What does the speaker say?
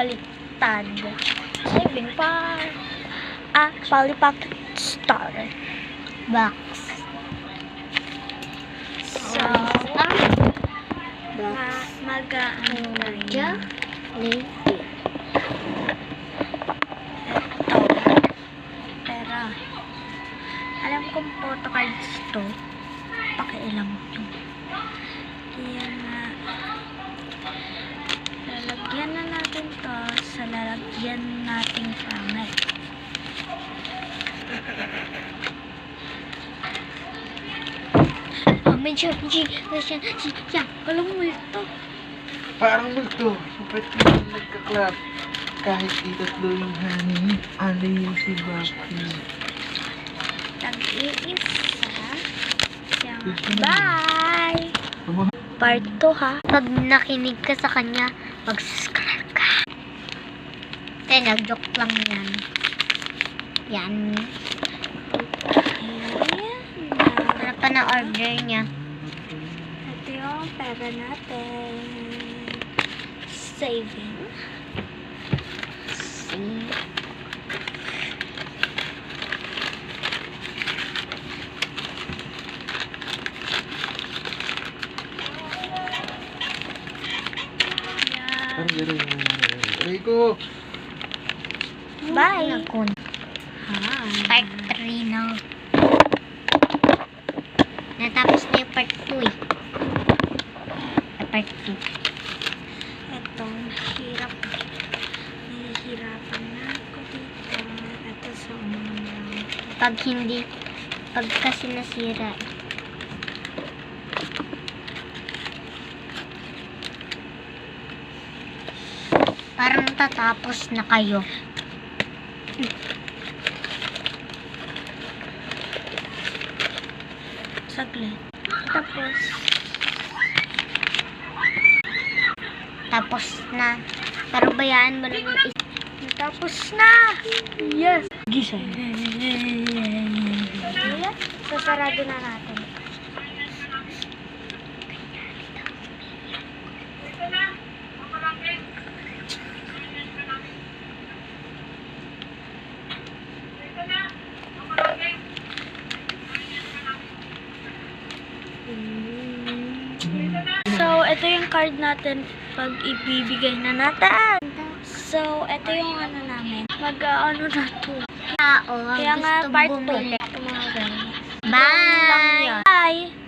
baliktad. Saving par. Polypack star. Box. So, mag-ano tayo. Lady. Ito. Pera. Alam kong photo cards to. Pakialam nyo. Kaya nga, lalagyan na natin to sa lalagyan nating pangit. Medyo, Walang multo. Parang multo. Ba't naman nagka-clap? Kahit di tatlo yung honey, aliw si Baki. Tag-iisa. Bye! Part 2 ha. pag nakinig ka sa kanya, mag-subscribe ka. Nag-joke lang yan. Yan. Wala pa na order niya. Ito yung pera natin. Saving. See? Parang gano'n yung Rico! Bye! Nakon. Part 3 na. Natapos na yung part 2 eh. Part 2. Ito, mahirap. Nahihirapan na ako dito. Ito sa umunang. Pag kasi nasira. Parang tatapos na kayo. Saglit. Tapos na. Pero bayaan mo lang yung isa. Tapos na! Yes! Gisay. Sasarado na natin. So, ito yung card natin pag ibibigay na natin. So, ito yung ano namin. Mag-ano na to. Tao, Kaya nga, gusto part 2. bumili. Ito mga ganyan. Bye! Bye!